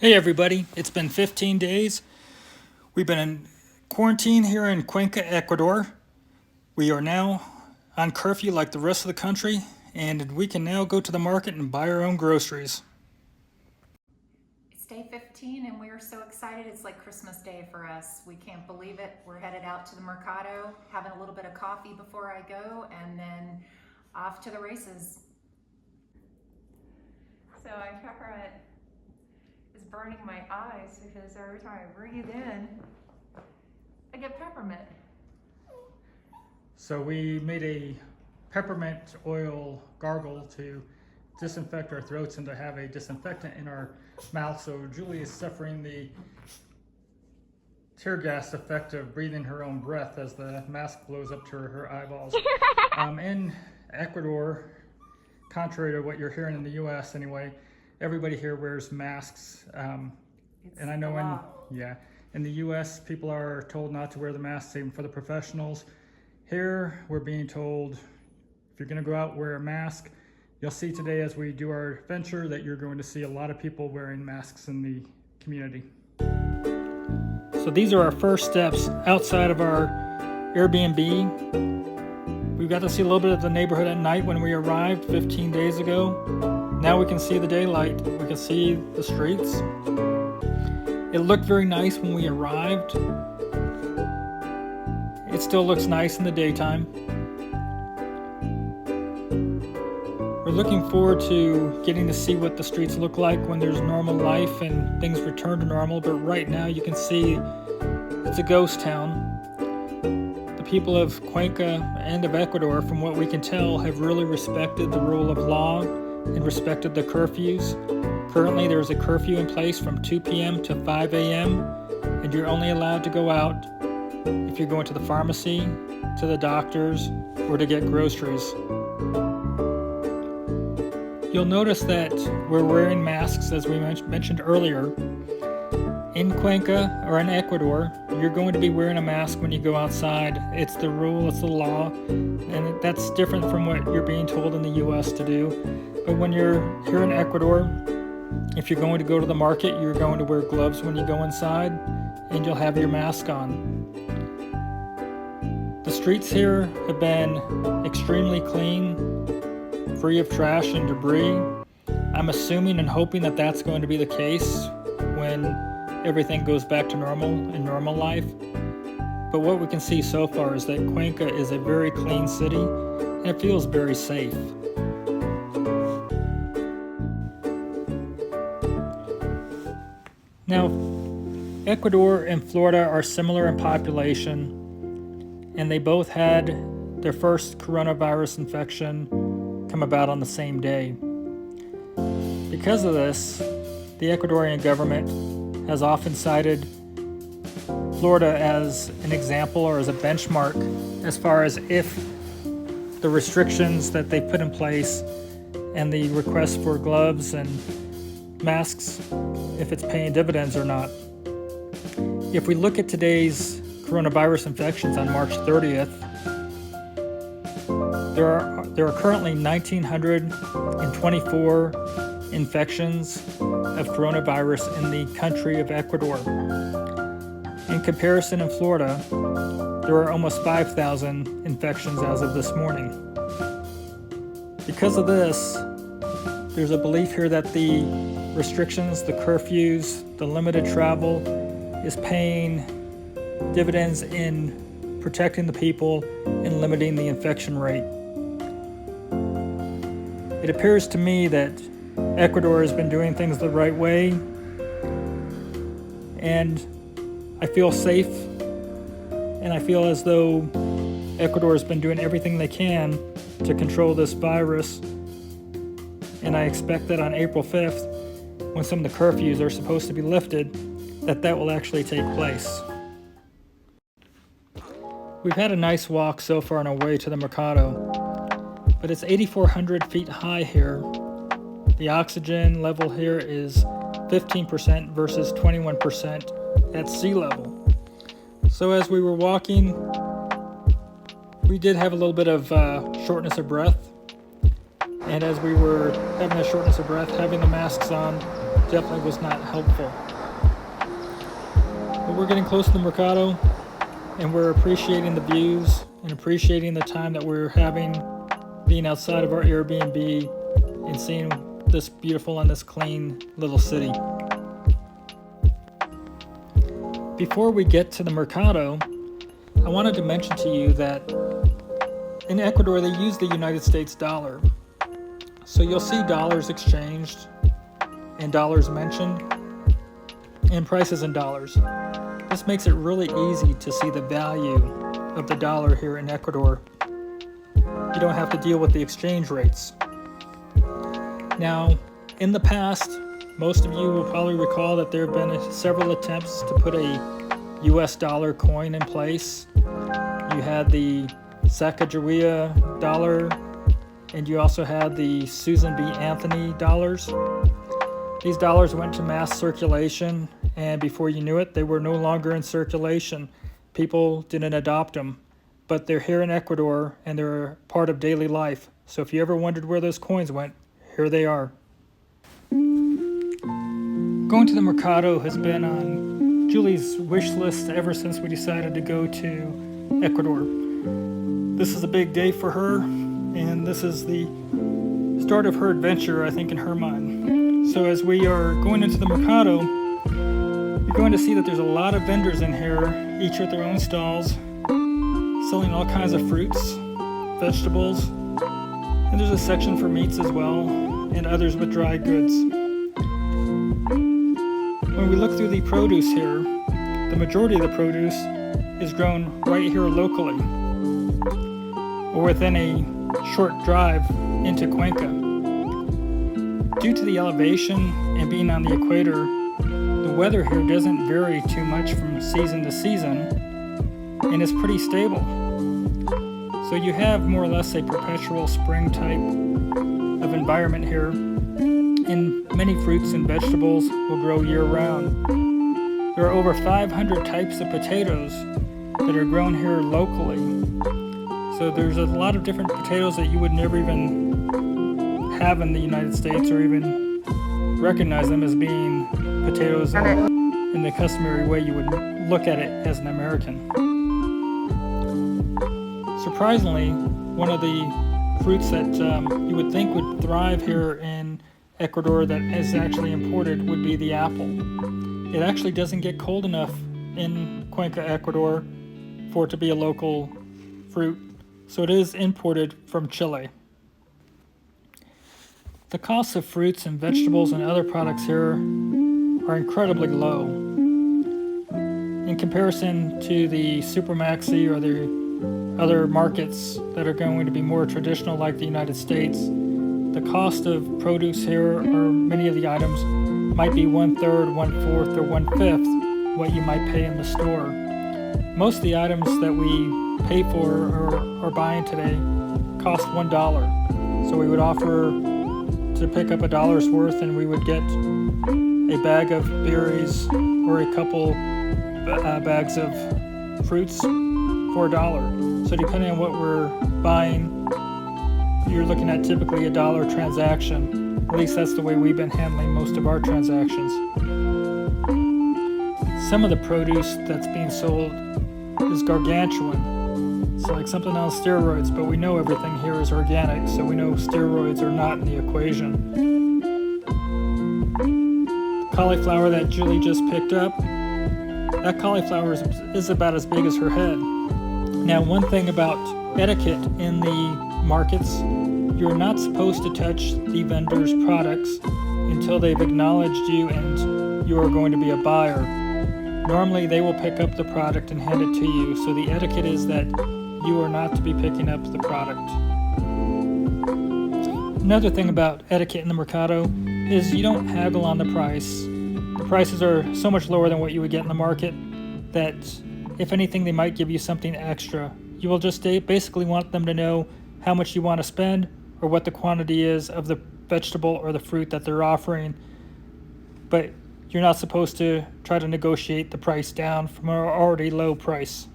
Hey everybody, it's been 15 days. We've been in quarantine here in Cuenca, Ecuador. We are now on curfew like the rest of the country, and we can now go to the market and buy our own groceries. It's day 15 and we are so excited. It's like Christmas Day for us. We can't believe it. We're headed out to the Mercado, having a little bit of coffee before I go, and then off to the races. So peppermint is burning my eyes because every time I breathe in, I get peppermint. So we made a peppermint oil gargle to disinfect our throats and to have a disinfectant in our mouth. So Julie is suffering the tear gas effect of breathing her own breath as the mask blows up to her eyeballs. In Ecuador, contrary to what you're hearing in the US anyway, everybody here wears masks. And I know in the US, people are told not to wear the masks, even for the professionals. Here, we're being told, if you're gonna go out, wear a mask. You'll see today as we do our venture that you're going to see a lot of people wearing masks in the community. So these are our first steps outside of our Airbnb. We got to see a little bit of the neighborhood at night when we arrived 15 days ago. Now we can see the daylight. We can see the streets. It looked very nice when we arrived. It still looks nice in the daytime. We're looking forward to getting to see what the streets look like when there's normal life and things return to normal, but right now you can see it's a ghost town. The people of Cuenca and of Ecuador, from what we can tell, have really respected the rule of law and respected the curfews. Currently there is a curfew in place from 2 p.m. to 5 a.m. and you're only allowed to go out if you're going to the pharmacy, to the doctors, or to get groceries. You'll notice that we're wearing masks, as we mentioned earlier. In Cuenca or in Ecuador, you're going to be wearing a mask when you go outside. It's the rule, it's the law, and that's different from what you're being told in the US to do. But when you're here in Ecuador, if you're going to go to the market, you're going to wear gloves when you go inside, and you'll have your mask on. The streets here have been extremely clean, free of trash and debris. I'm assuming and hoping that that's going to be the case when everything goes back to normal in normal life. But what we can see so far is that Cuenca is a very clean city and it feels very safe. Now, Ecuador and Florida are similar in population, and they both had their first coronavirus infection come about on the same day. Because of this, the Ecuadorian government has often cited Florida as an example or as a benchmark as far as if the restrictions that they put in place and the request for gloves and masks, if it's paying dividends or not. If we look at today's coronavirus infections on March 30th, there are currently 1,924 infections of coronavirus in the country of Ecuador. In comparison, in Florida, there are almost 5,000 infections as of this morning. Because of this, there's a belief here that the restrictions, the curfews, the limited travel is paying dividends in protecting the people and limiting the infection rate. It appears to me that Ecuador has been doing things the right way, and I feel safe, and I feel as though Ecuador has been doing everything they can to control this virus, and I expect that on April 5th, when some of the curfews are supposed to be lifted, that will actually take place. We've had a nice walk so far on our way to the Mercado, but it's 8,400 feet high here. The oxygen level here is 15% versus 21% at sea level. So as we were walking, we did have a little bit of shortness of breath. And as we were having a shortness of breath, having the masks on definitely was not helpful. But we're getting close to the Mercado, and we're appreciating the views and appreciating the time that we're having being outside of our Airbnb and seeing this beautiful and this clean little city. Before we get to the Mercado, I wanted to mention to you that in Ecuador they use the United States dollar. So you'll see dollars exchanged and dollars mentioned and prices in dollars. This makes it really easy to see the value of the dollar here in Ecuador. You don't have to deal with the exchange rates. Now, in the past, most of you will probably recall that there have been several attempts to put a US dollar coin in place. You had the Sacagawea dollar, and you also had the Susan B. Anthony dollars. These dollars went to mass circulation, and before you knew it, they were no longer in circulation. People didn't adopt them, but they're here in Ecuador, and they're part of daily life. So if you ever wondered where those coins went, here they are. Going to the Mercado has been on Julie's wish list ever since we decided to go to Ecuador. This is a big day for her, and this is the start of her adventure, I think, in her mind. So as we are going into the Mercado, you're going to see that there's a lot of vendors in here, each with their own stalls, selling all kinds of fruits, vegetables, and there's a section for meats as well, and others with dry goods. When we look through the produce here, the majority of the produce is grown right here locally, or within a short drive into Cuenca. Due to the elevation and being on the equator, the weather here doesn't vary too much from season to season, and is pretty stable. So you have more or less a perpetual spring type of environment here, and many fruits and vegetables will grow year-round. There are over 500 types of potatoes that are grown here locally. So there's a lot of different potatoes that you would never even have in the United States or even recognize them as being potatoes in the customary way you would look at it as an American. Surprisingly, one of the fruits that you would think would thrive here in Ecuador that is actually imported would be the apple. It actually doesn't get cold enough in Cuenca, Ecuador for it to be a local fruit, so it is imported from Chile. The costs of fruits and vegetables and other products here are incredibly low. In comparison to the Supermaxi or the other markets that are going to be more traditional like the United States, the cost of produce here, or many of the items, might be 1/3, 1/4, or 1/5 what you might pay in the store. Most of the items that we pay for or are buying today cost $1. So we would offer to pick up $1's worth, and we would get a bag of berries or a couple bags of fruits for $1. So depending on what we're buying, you're looking at typically $1 transaction. At least that's the way we've been handling most of our transactions. Some of the produce that's being sold is gargantuan. It's like something on steroids, but we know everything here is organic, so we know steroids are not in the equation. The cauliflower that Julie just picked up, that cauliflower is about as big as her head. Now, one thing about etiquette in the markets, you're not supposed to touch the vendor's products until they've acknowledged you and you are going to be a buyer. Normally, they will pick up the product and hand it to you, so the etiquette is that you are not to be picking up the product. Another thing about etiquette in the Mercado is you don't haggle on the price. The prices are so much lower than what you would get in the market that if anything, they might give you something extra. You will just basically want them to know how much you want to spend or what the quantity is of the vegetable or the fruit that they're offering. But you're not supposed to try to negotiate the price down from an already low price.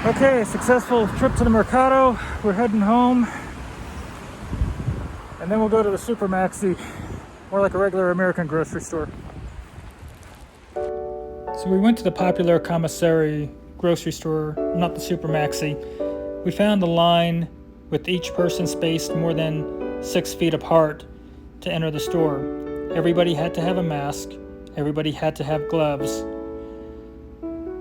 Okay, successful trip to the Mercado. We're heading home. And then we'll go to the Super Maxi, more like a regular American grocery store. So we went to the popular Commissary grocery store, not the Super Maxi. We found a line with each person spaced more than 6 feet apart to enter the store. Everybody had to have a mask. Everybody had to have gloves.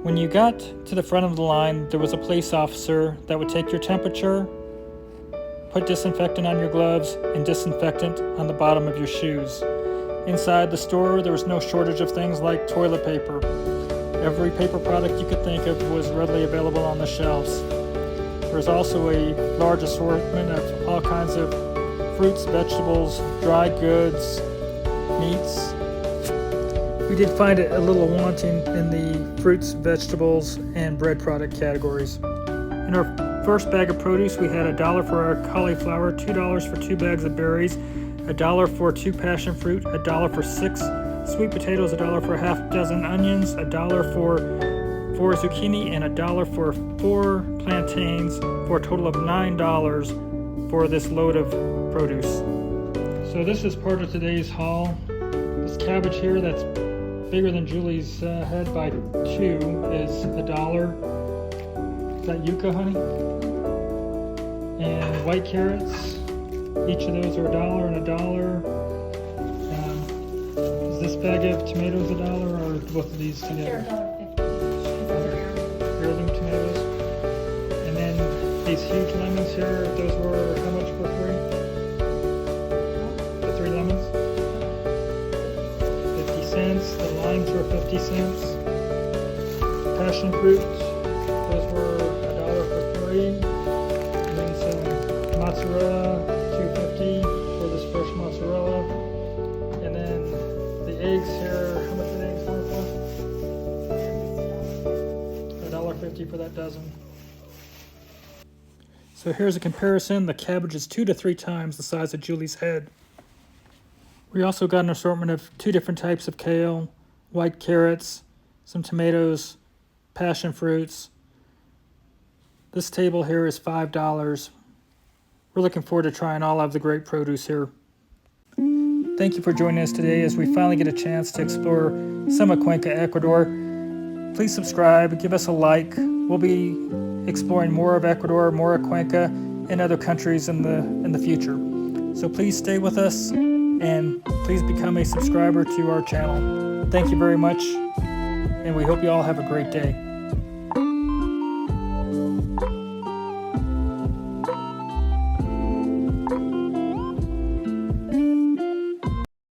When you got to the front of the line, there was a police officer that would take your temperature, put disinfectant on your gloves, and disinfectant on the bottom of your shoes. Inside the store, there was no shortage of things like toilet paper. Every paper product you could think of was readily available on the shelves. There was also a large assortment of all kinds of fruits, vegetables, dry goods, meats. We did find it a little wanting in the fruits, vegetables, and bread product categories. In our first bag of produce, we had $1 for our cauliflower, $2 for 2 bags of berries, $1 for 2 passion fruit, $1 for 6 sweet potatoes, $1 for half a dozen onions, $1 for 4 zucchini, and $1 for 4 plantains, for a total of $9 for this load of produce. So this is part of today's haul. This cabbage here that's bigger than Julie's head by 2 is $1. Is that yucca, honey? And white carrots, each of those are $1 and $1. Is this bag of tomatoes $1 or both of these together? Heirloom tomatoes. And then these huge lemons here, those were how much for 3? The 3 lemons? 50 cents. The limes were 50 cents. Passion fruit, those were $1 for 3. And then some mozzarella, $2.50 for this fresh mozzarella. And then the eggs here, how much are the eggs going for? $1.50 for that dozen. So here's a comparison. The cabbage is 2 to 3 times the size of Julie's head. We also got an assortment of 2 different types of kale, white carrots, some tomatoes, passion fruits. This table here is $5. We're looking forward to trying all of the great produce here. Thank you for joining us today as we finally get a chance to explore some of Cuenca, Ecuador. Please subscribe, give us a like. We'll be exploring more of Ecuador, more of Cuenca, and other countries in the future. So please stay with us and please become a subscriber to our channel. Thank you very much, and we hope you all have a great day.